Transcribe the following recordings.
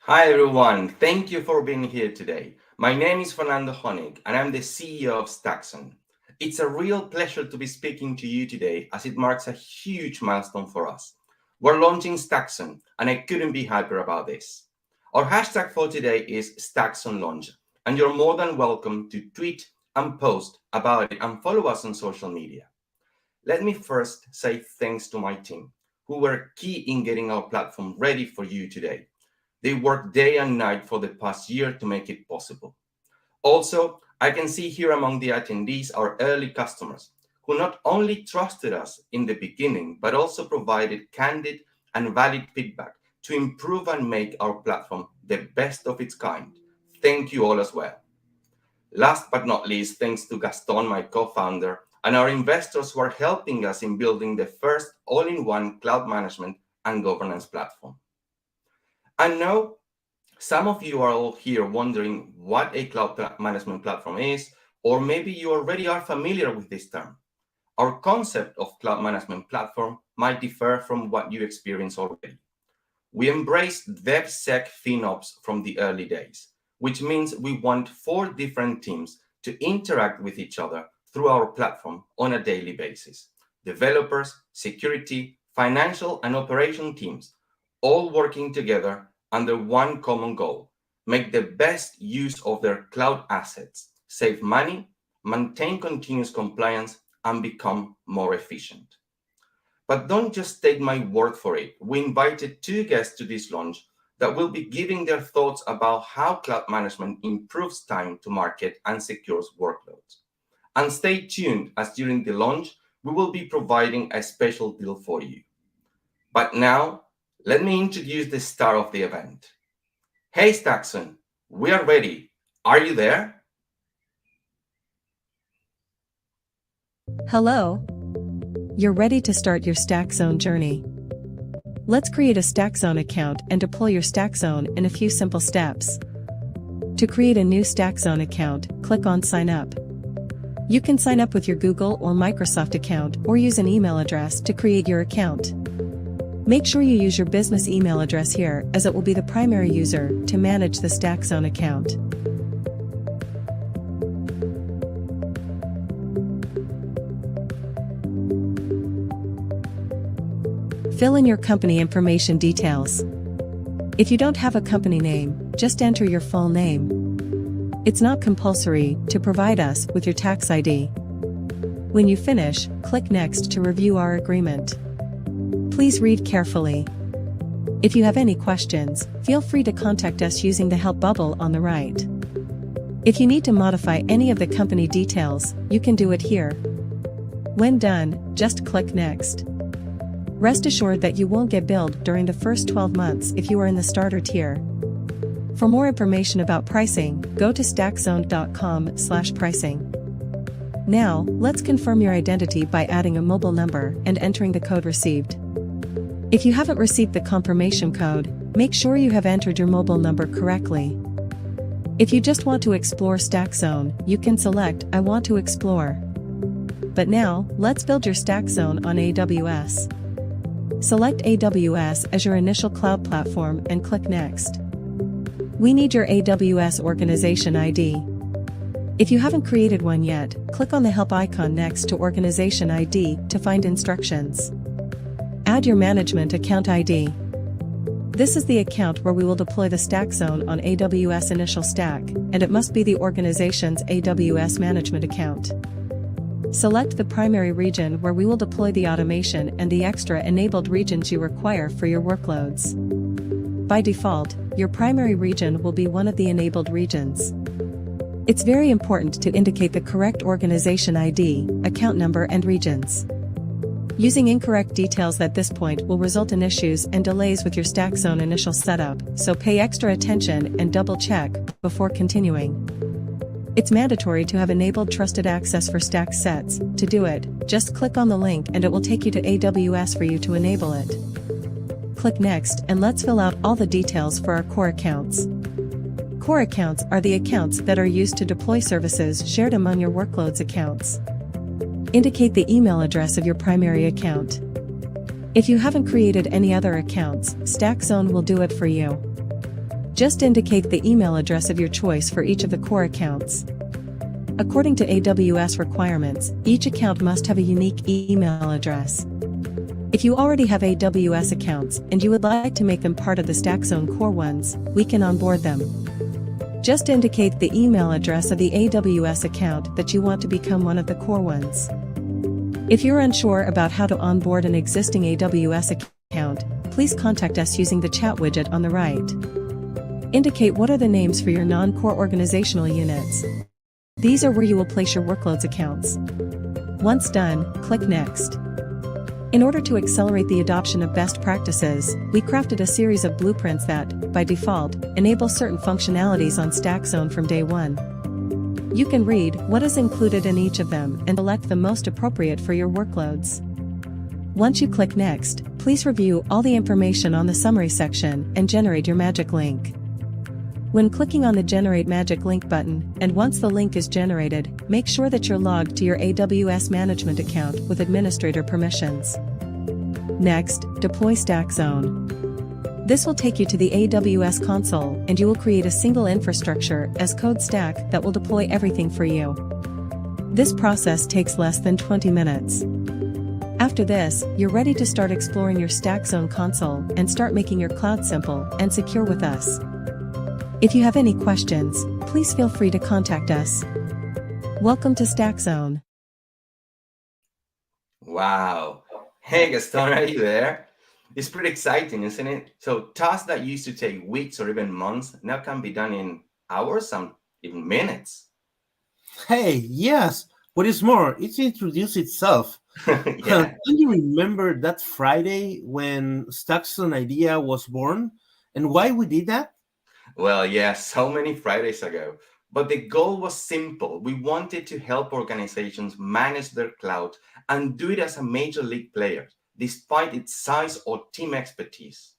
Hi everyone, thank you for being here today. My name is Fernando Honig and I'm the CEO of StackZone. It's a real pleasure to be speaking to you today as it marks a huge milestone for us. We're launching StackZone and I couldn't be happier about this. Our hashtag for today is StackZone Launch and you're more than welcome to tweet and post about it and follow us on social media. Let me first say thanks to my team who were key in getting our platform ready for you today. They worked day and night for the past year to make it possible. Also, I can see here among the attendees our early customers who not only trusted us in the beginning, but also provided candid and valid feedback to improve and make our platform the best of its kind. Thank you all as well. Last but not least, thanks to Gaston, my co-founder, and our investors who are helping us in building the first all-in-one cloud management and governance platform. I know some of you are all here wondering what a cloud management platform is, or maybe you already are familiar with this term. Our concept of cloud management platform might differ from what you experience already. We embrace DevSec FinOps from the early days, which means we want 4 different teams to interact with each other through our platform on a daily basis. Developers, security, financial, and operation teams, all working together under one common goal: make the best use of their cloud assets, save money, maintain continuous compliance, and become more efficient. But don't just take my word for it. We invited 2 guests to this launch that will be giving their thoughts about how cloud management improves time to market and secures workloads. And stay tuned, as during the launch, we will be providing a special deal for you. But now, let me introduce the star of the event. Hey StackZone, we are ready. Are you there? Hello. You're ready to start your StackZone journey. Let's create a StackZone account and deploy your StackZone in a few simple steps. To create a new StackZone account, click on Sign Up. You can sign up with your Google or Microsoft account or use an email address to create your account. Make sure you use your business email address here, as it will be the primary user to manage the StackZone account. Fill in your company information details. If you don't have a company name, just enter your full name. It's not compulsory to provide us with your tax ID. When you finish, click Next to review our agreement. Please read carefully. If you have any questions, feel free to contact us using the help bubble on the right. If you need to modify any of the company details, you can do it here. When done, just click Next. Rest assured that you won't get billed during the first 12 months if you are in the starter tier. For more information about pricing, go to stackzone.com/pricing. Now, let's confirm your identity by adding a mobile number and entering the code received. If you haven't received the confirmation code, make sure you have entered your mobile number correctly. If you just want to explore StackZone, you can select I want to explore. But now, let's build your StackZone on AWS. Select AWS as your initial cloud platform and click Next. We need your AWS organization ID. If you haven't created one yet, click on the help icon next to organization ID to find instructions. Add your management account ID. This is the account where we will deploy the StackZone on AWS initial stack, and it must be the organization's AWS management account. Select the primary region where we will deploy the automation and the extra enabled regions you require for your workloads. By default, your primary region will be one of the enabled regions. It's very important to indicate the correct organization ID, account number and regions. Using incorrect details at this point will result in issues and delays with your StackZone initial setup, so pay extra attention and double-check before continuing. It's mandatory to have enabled trusted access for Stack sets. To do it, just click on the link and it will take you to AWS for you to enable it. Click Next and let's fill out all the details for our core accounts. Core accounts are the accounts that are used to deploy services shared among your workloads accounts. Indicate the email address of your primary account. If you haven't created any other accounts, StackZone will do it for you. Just indicate the email address of your choice for each of the core accounts. According to AWS requirements, each account must have a unique email address. If you already have AWS accounts and you would like to make them part of the StackZone core ones, we can onboard them. Just indicate the email address of the AWS account that you want to become one of the core ones. If you're unsure about how to onboard an existing AWS account, please contact us using the chat widget on the right. Indicate what are the names for your non-core organizational units. These are where you will place your workloads accounts. Once done, click Next. In order to accelerate the adoption of best practices, we crafted a series of blueprints that, by default, enable certain functionalities on StackZone from day one. You can read what is included in each of them and select the most appropriate for your workloads. Once you click Next, please review all the information on the summary section and generate your magic link. When clicking on the Generate Magic Link button, and once the link is generated, make sure that you're logged to your AWS management account with administrator permissions. Next, deploy StackZone. This will take you to the AWS console and you will create a single infrastructure as code stack that will deploy everything for you. This process takes less than 20 minutes. After this, you're ready to start exploring your StackZone console and start making your cloud simple and secure with us. If you have any questions, please feel free to contact us. Welcome to StackZone. Wow. Hey, Gaston, are you there? It's pretty exciting, isn't it? So tasks that used to take weeks or even months now can be done in hours, some even minutes. Hey, yes. What is more, it's introduced itself. Yeah. Do you remember that Friday when StackZone idea was born and why we did that? Well, yeah, so many Fridays ago. But the goal was simple. We wanted to help organizations manage their cloud and do it as a major league player, despite its size or team expertise.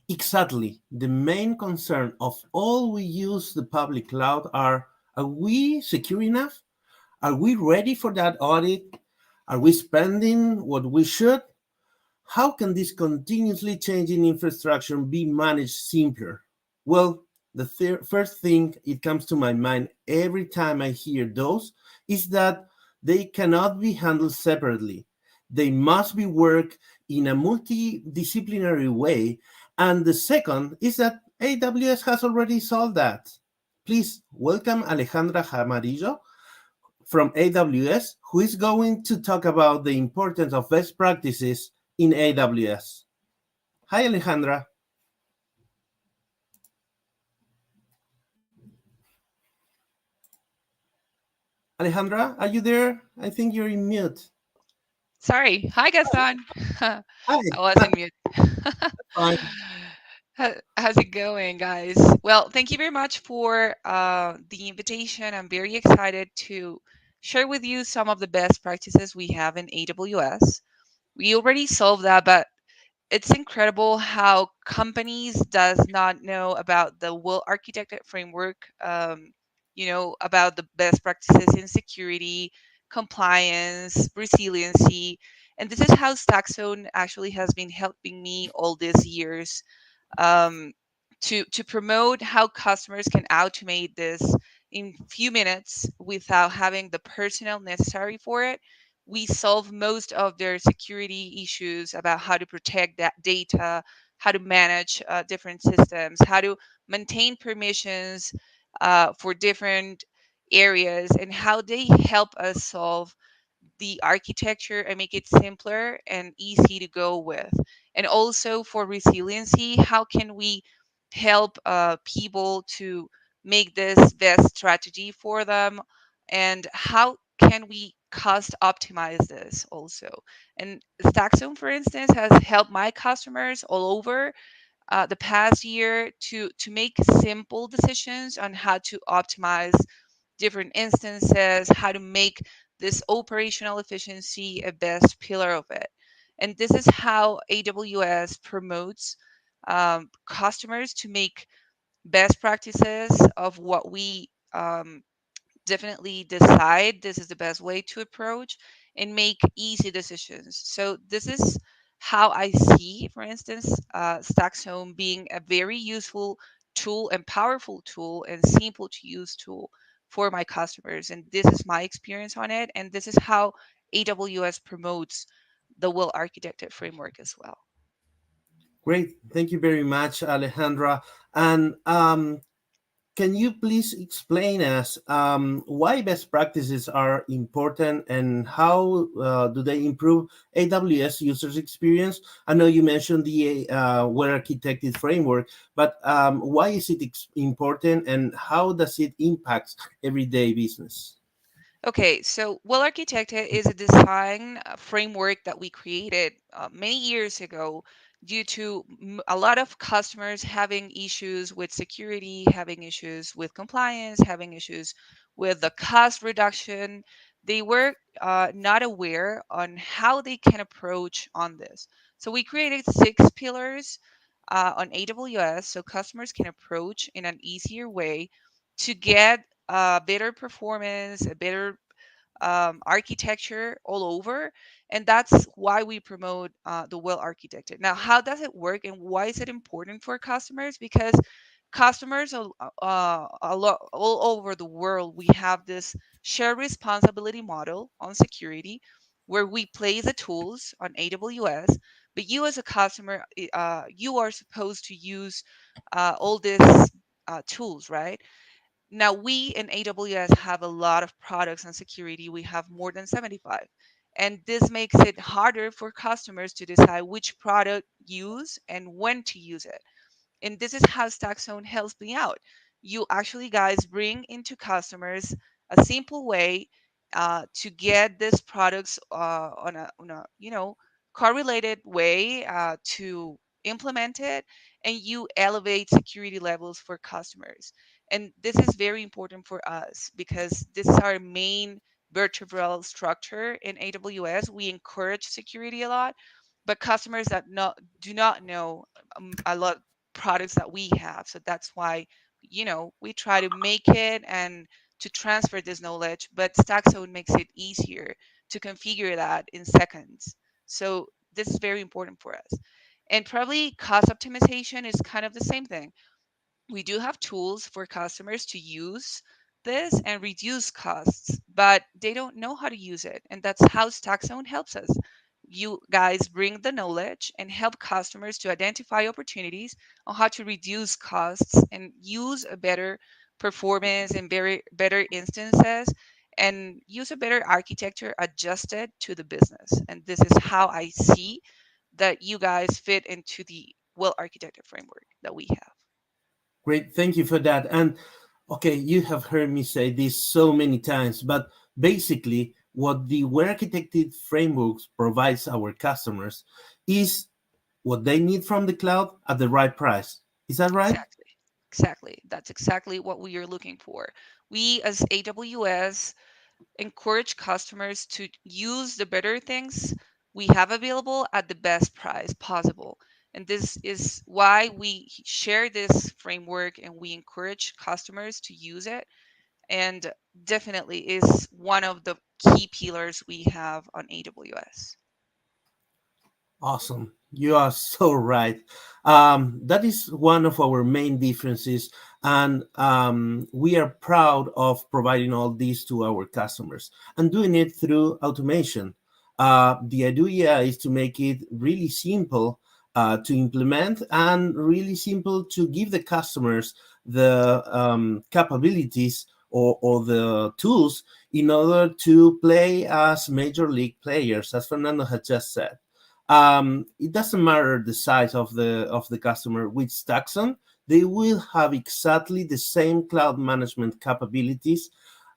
Exactly. The main concern of all we use the public cloud are we secure enough? Are we ready for that audit? Are we spending what we should? How can this continuously changing infrastructure be managed simpler? Well, the first thing it comes to my mind every time I hear those is that they cannot be handled separately. They must be worked in a multidisciplinary way. And the second is that AWS has already solved that. Please welcome Alejandra Jamarillo from AWS, who is going to talk about the importance of best practices in AWS. Hi, Alejandra. Alejandra, are you there? I think you're in mute. Sorry. Hi, Gaston. I Hi, was in mute. fine. How's it going, guys? Well, thank you very much for the invitation. I'm very excited to share with you some of the best practices we have in AWS. We already solved that, but it's incredible how companies does not know about the well architected framework, about the best practices in security, compliance, resiliency. And this is how StackZone actually has been helping me all these years, um, to promote how customers can automate this in few minutes without having the personnel necessary for it. We solve most of their security issues about how to protect that data, how to manage different systems, how to maintain permissions for different areas, and how they help us solve the architecture and make it simpler and easy to go with. And also for resiliency, how can we help people to make this best strategy for them? And how can we cost optimize this also? And StackZone, for instance, has helped my customers all over the past year to make simple decisions on how to optimize different instances, how to make this operational efficiency a best pillar of it. And this is how AWS promotes customers to make best practices of what we definitely decide this is the best way to approach and make easy decisions. So this is how I see, for instance, StackZone being a very useful tool and powerful tool and simple to use tool for my customers. And this is my experience on it. And this is how AWS promotes the well architected framework as well. Great. Thank you very much, Alejandra. And can you please explain us why best practices are important and how do they improve AWS users' experience? I know you mentioned the well-architected framework, but why is it important and how does it impact everyday business? Okay, so well architected is a design framework that we created many years ago due to a lot of customers having issues with security, having issues with compliance, having issues with the cost reduction. They were not aware on how they can approach on this. So we created 6 pillars on AWS so customers can approach in an easier way to get better performance, a better architecture all over. And that's why we promote the well architected. Now, how does it work and why is it important for customers? Because customers all over the world, we have this shared responsibility model on security where we place the tools on AWS, but you as a customer, you are supposed to use all these tools, right? Now, we in AWS have a lot of products and security. We have more than 75. And this makes it harder for customers to decide which product use and when to use it. And this is how StackZone helps me out. You actually guys bring into customers a simple way to get these products on a correlated way to implement it, and you elevate security levels for customers. And this is very important for us because this is our main vertebral structure in AWS. We encourage security a lot, but customers that do not know a lot products that we have. So that's why, we try to make it and to transfer this knowledge, but StackZone makes it easier to configure that in seconds. So this is very important for us. And probably cost optimization is kind of the same thing. We do have tools for customers to use this and reduce costs, but they don't know how to use it. And that's how StackZone helps us. You guys bring the knowledge and help customers to identify opportunities on how to reduce costs and use a better performance and better instances and use a better architecture adjusted to the business. And this is how I see that you guys fit into the well architected framework that we have. Great, thank you for that. And okay, you have heard me say this so many times, but basically, what the well-architected frameworks provides our customers is what they need from the cloud at the right price. Is that right? Exactly. Exactly. That's exactly what we are looking for. We, as AWS, encourage customers to use the better things we have available at the best price possible. And this is why we share this framework and we encourage customers to use it. And definitely is one of the key pillars we have on AWS. Awesome. You are so right. That is one of our main differences, and we are proud of providing all these to our customers and doing it through automation. The idea is to make it really simple to implement and really simple to give the customers the capabilities or the tools in order to play as major league players, as Fernando had just said. It doesn't matter the size of the customer. With StackZone, they will have exactly the same cloud management capabilities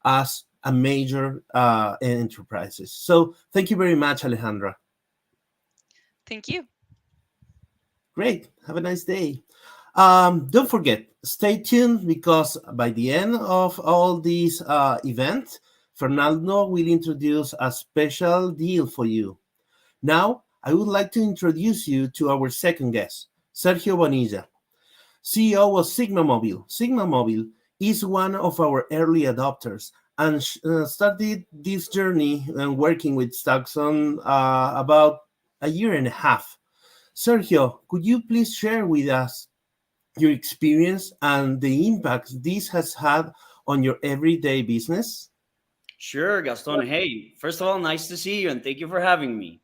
as a major enterprises. So thank you very much, Alejandra. Thank you. Great. Have a nice day. Don't forget, stay tuned because by the end of all these events, Fernando will introduce a special deal for you. Now, I would like to introduce you to our second guest, Sergio Bonilla, CEO of Sigma Mobile. Sigma Mobile is one of our early adopters and started this journey working with StackZone about a year and a half. Sergio, could you please share with us your experience and the impact this has had on your everyday business? Sure, Gaston. Hey, first of all, nice to see you and thank you for having me.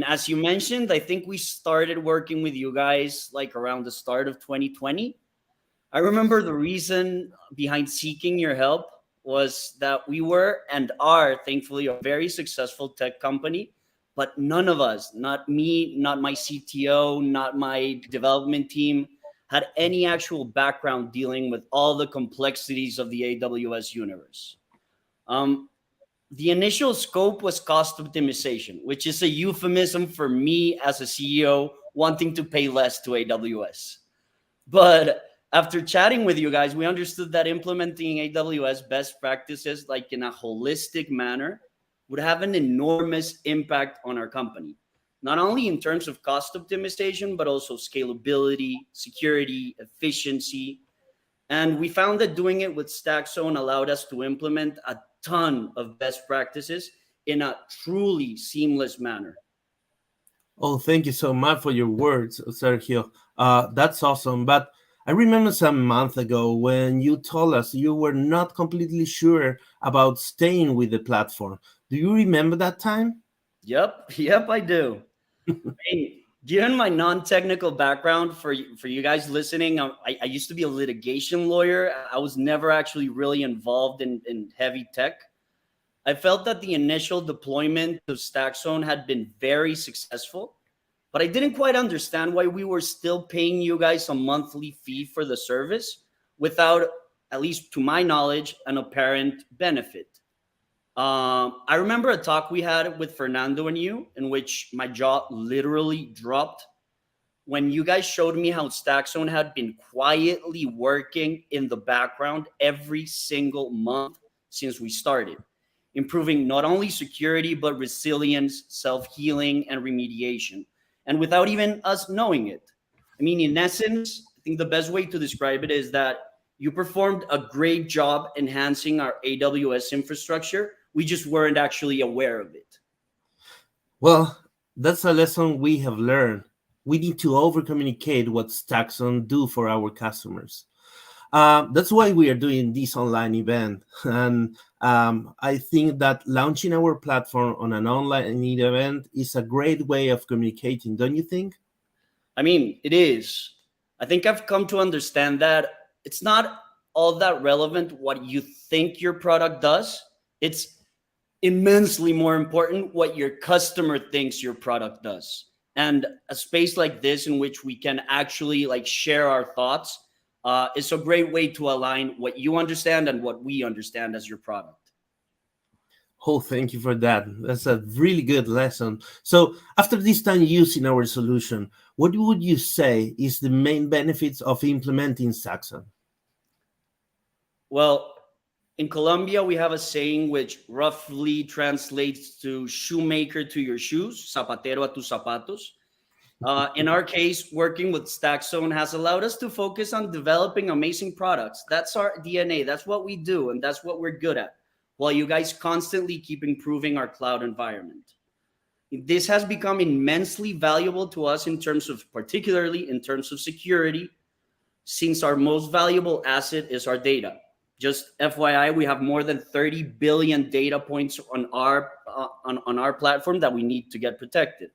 As you mentioned, I think we started working with you guys like around the start of 2020. I remember the reason behind seeking your help was that we were and are thankfully a very successful tech company, but none of us, not me, not my CTO, not my development team, had any actual background dealing with all the complexities of the AWS universe. Um, the initial scope was cost optimization, which is a euphemism for me as a CEO wanting to pay less to AWS. But after chatting with you guys, we understood that implementing AWS best practices like in a holistic manner would have an enormous impact on our company, not only in terms of cost optimization, but also scalability, security, efficiency. And we found that doing it with StackZone allowed us to implement a ton of best practices in a truly seamless manner. Oh, thank you so much for your words, Sergio. That's awesome. But I remember some month ago when you told us you were not completely sure about staying with the platform. Do you remember that time? Yep, I do. Hey, given my non-technical background for you guys listening, I used to be a litigation lawyer. I was never actually really involved in heavy tech. I felt that the initial deployment of StackZone had been very successful, but I didn't quite understand why we were still paying you guys a monthly fee for the service without, at least to my knowledge, an apparent benefit. I remember a talk we had with Fernando and you in which my jaw literally dropped when you guys showed me how StackZone had been quietly working in the background every single month since we started, improving not only security, but resilience, self-healing, and remediation. And without even us knowing it. In essence, I think the best way to describe it is that you performed a great job enhancing our AWS infrastructure. We just weren't actually aware of it. Well, that's a lesson we have learned. We need to over communicate what StackZone do for our customers. That's why we are doing this online event. And I think that launching our platform on an online event is a great way of communicating, don't you think? It is. I think I've come to understand that it's not all that relevant what you think your product does. It's immensely more important what your customer thinks your product does. And a space like this in which we can actually like share our thoughts is a great way to align what you understand and what we understand as your product. Oh, thank you for that. That's a really good lesson. So, after this time using our solution, what would you say is the main benefits of implementing StackZone? Well, in Colombia, we have a saying which roughly translates to shoemaker to your shoes, zapatero a tus zapatos. In our case, working with StackZone has allowed us to focus on developing amazing products. That's our DNA. That's what we do, and that's what we're good at, while you guys constantly keep improving our cloud environment. This has become immensely valuable to us particularly in terms of security, since our most valuable asset is our data. Just FYI, we have more than 30 billion data points on our platform that we need to get protected.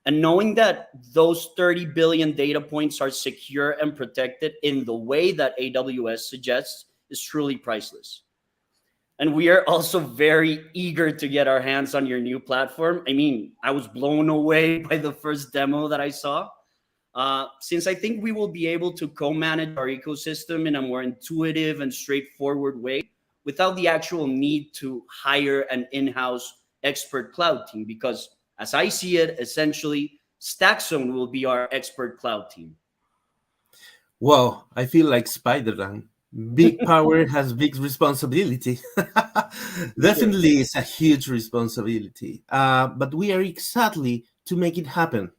And knowing that those 30 billion data points are secure and protected in the way that AWS suggests is truly priceless. And we are also very eager to get our hands on your new platform. I was blown away by the first demo that I saw. Since I think we will be able to co-manage our ecosystem in a more intuitive and straightforward way without the actual need to hire an in-house expert cloud team. Because as I see it, essentially, StackZone will be our expert cloud team. Well, I feel like Spider-Man. Big power has big responsibility. Definitely, it's a huge responsibility. But we are excited to make it happen.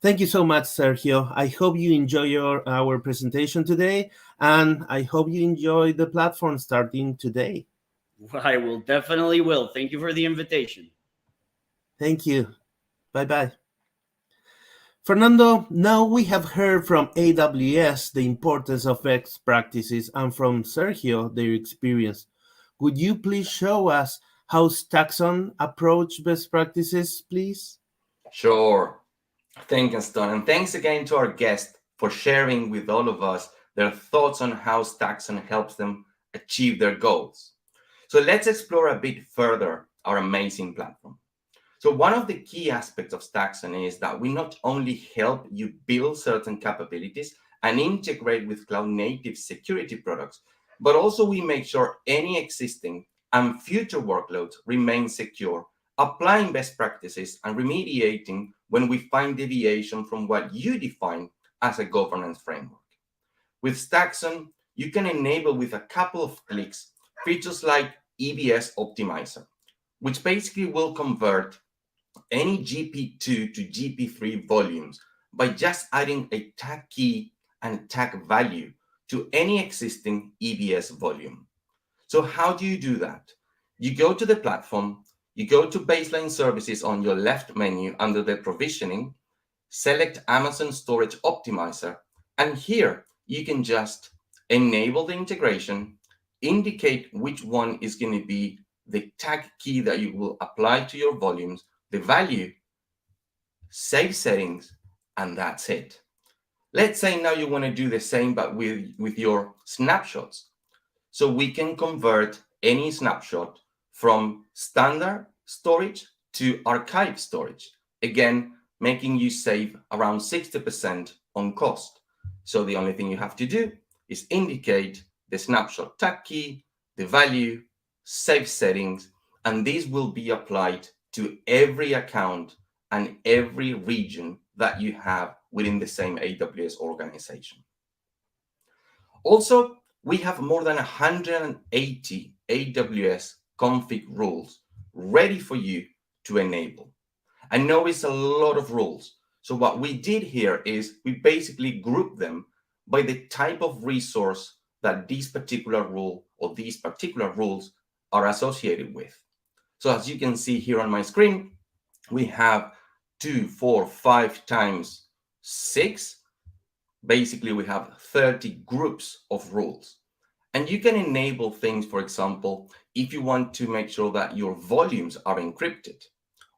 Thank you so much, Sergio. I hope you enjoy our presentation today, and I hope you enjoy the platform starting today. I will definitely will. Thank you for the invitation. Thank you. Bye-bye. Fernando, now we have heard from AWS the importance of best practices and from Sergio their experience. Would you please show us how StackZone approach best practices, please? Sure. Thank you, Stan. And thanks again to our guest for sharing with all of us their thoughts on how StackZone helps them achieve their goals. So let's explore a bit further our amazing platform. So one of the key aspects of StackZone is that we not only help you build certain capabilities and integrate with cloud-native security products, but also we make sure any existing and future workloads remain secure, applying best practices and remediating when we find deviation from what you define as a governance framework. With StackZone, you can enable with a couple of clicks features like EBS Optimizer, which basically will convert any GP2 to GP3 volumes by just adding a tag key and tag value to any existing EBS volume. So how do you do that? You go to the platform, you go to baseline services on your left menu under the provisioning, select Amazon Storage Optimizer, and here you can just enable the integration, indicate which one is going to be the tag key that you will apply to your volumes, the value, save settings, and that's it. Let's say now you want to do the same but with your snapshots. So we can convert any snapshot from standard storage to archive storage. Again, making you save around 60% on cost. So the only thing you have to do is indicate the snapshot tag key, the value, save settings, and these will be applied to every account and every region that you have within the same AWS organization. Also, we have more than 180 AWS config rules ready for you to enable. I know it's a lot of rules. So what we did here is we basically grouped them by the type of resource that this particular rule or these particular rules are associated with. So as you can see here on my screen, we have 2, 4, 5 times 6. Basically, we have 30 groups of rules. And you can enable things, for example, if you want to make sure that your volumes are encrypted,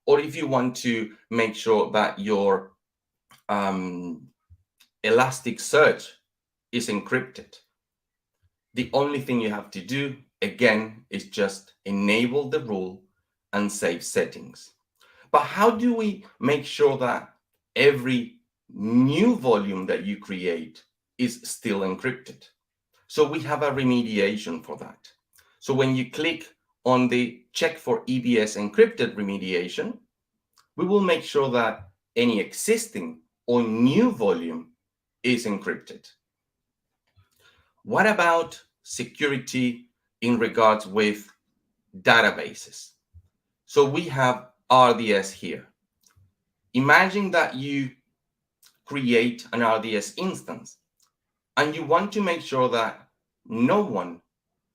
or if you want to make sure that your Elasticsearch is encrypted. The only thing you have to do, again, is just enable the rule and save settings. But how do we make sure that every new volume that you create is still encrypted? So we have a remediation for that. So when you click on the check for EBS encrypted remediation, we will make sure that any existing or new volume is encrypted. What about security in regards with databases? So we have RDS here. Imagine that you create an RDS instance and you want to make sure that no one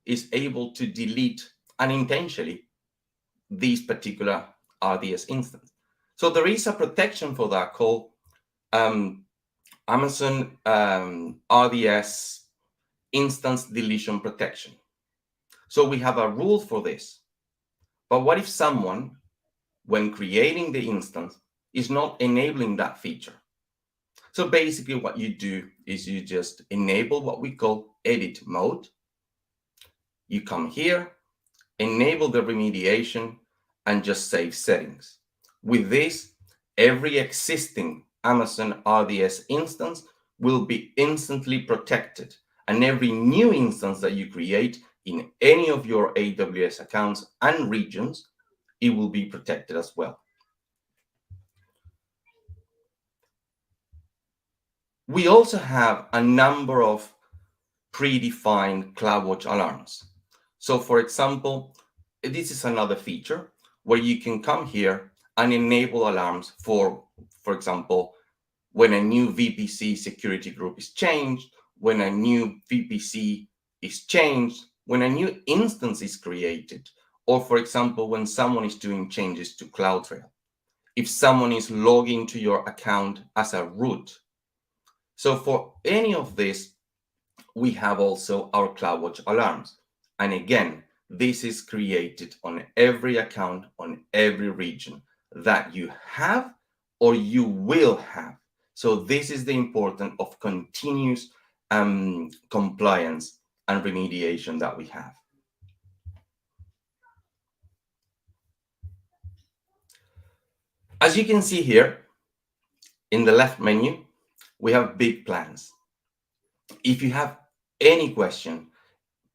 is able to delete unintentionally this particular RDS instance. So there is a protection for that called Amazon RDS Instance Deletion Protection. So we have a rule for this. But what if someone, when creating the instance, is not enabling that feature? So basically what you do is you just enable what we call edit mode. You come here, enable the remediation, and just save settings. With this, every existing Amazon RDS instance will be instantly protected, and every new instance that you create in any of your AWS accounts and regions, it will be protected as well. We also have a number of predefined CloudWatch alarms. So for example, this is another feature where you can come here and enable alarms for example, when a new VPC security group is changed, when a new VPC is changed, when a new instance is created, or for example, when someone is doing changes to CloudTrail. if someone is logging to your account as a root. So for any of this, we have also our CloudWatch alarms. And again, this is created on every account, on every region that you have or you will have. So this is the importance of continuous compliance and remediation that we have. As you can see here, in the left menu, we have big plans. If you have any question,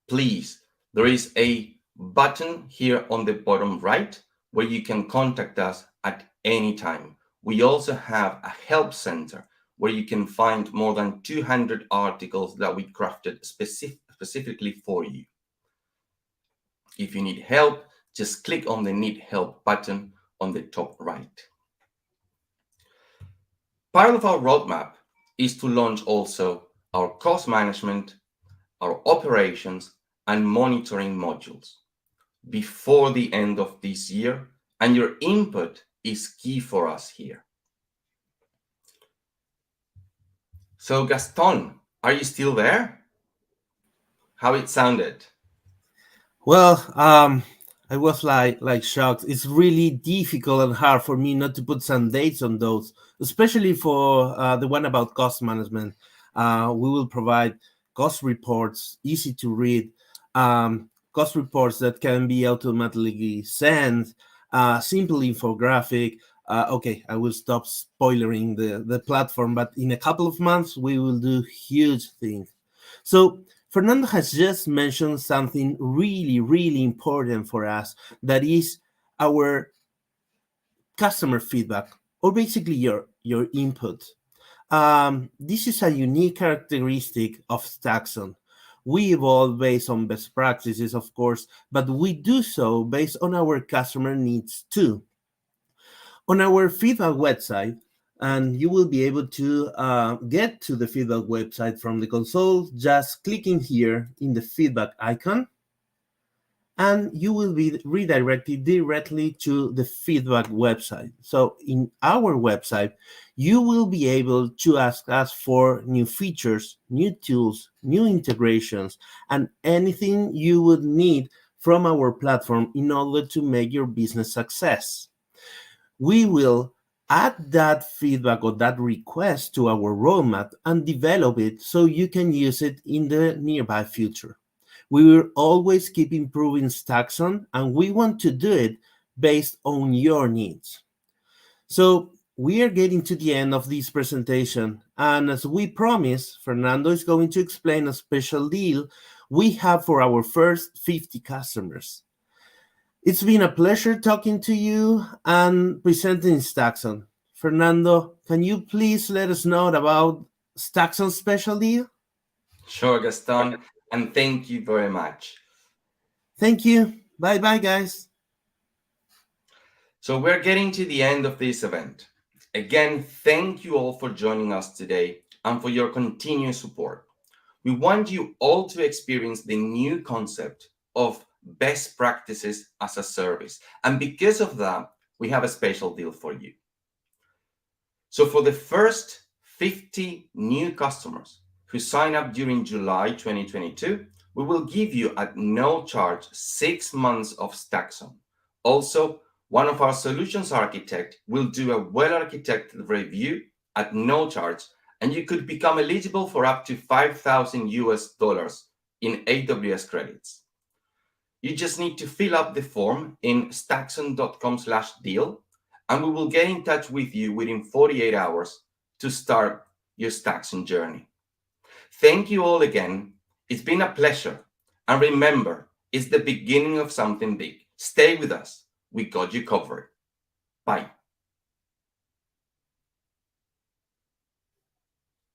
please, there is a button here on the bottom right where you can contact us at any time. We also have a help center where you can find more than 200 articles that we crafted specifically for you. If you need help, just click on the Need Help button on the top right. Part of our roadmap is to launch also our cost management, our operations, and monitoring modules before the end of this year, and your input is key for us here. So Gaston, are you still there? How it sounded? Well, I was like shocked. It's really difficult and hard for me not to put some dates on those, especially for the one about cost management. We will provide cost reports, easy to read, cost reports that can be automatically sent, simple infographic. Okay, I will stop spoiling the platform, but in a couple of months, we will do huge things. So Fernando has just mentioned something really, really important for us, that is our customer feedback, or basically your input. This is a unique characteristic of StackZone. We evolve based on best practices, of course, but we do so based on our customer needs too. On our feedback website, and you will be able to get to the feedback website from the console, just clicking here in the feedback icon, and you will be redirected directly to the feedback website. So in our website, you will be able to ask us for new features, new tools, new integrations, and anything you would need from our platform in order to make your business success. We will add that feedback or that request to our roadmap and develop it so you can use it in the nearby future. We will always keep improving StackZone, and we want to do it based on your needs. So we are getting to the end of this presentation, and as we promised, Fernando is going to explain a special deal we have for our first 50 customers. It's been a pleasure talking to you and presenting StackZone. Fernando, can you please let us know about StackZone's special deal? Sure, Gaston, and thank you very much. Thank you. Bye-bye, guys. So we're getting to the end of this event. Again, thank you all for joining us today and for your continued support. We want you all to experience the new concept of best practices as a service. And because of that, we have a special deal for you. So for the first 50 new customers who sign up during July 2022, we will give you at no charge 6 months of StackZone. Also, one of our solutions architects will do a well-architected review at no charge, and you could become eligible for up to $5,000 in AWS credits. You just need to fill up the form in stackzone.com/deal, and we will get in touch with you within 48 hours to start your StackZone journey. Thank you all again. It's been a pleasure. And remember, it's the beginning of something big. Stay with us. We got you covered. Bye.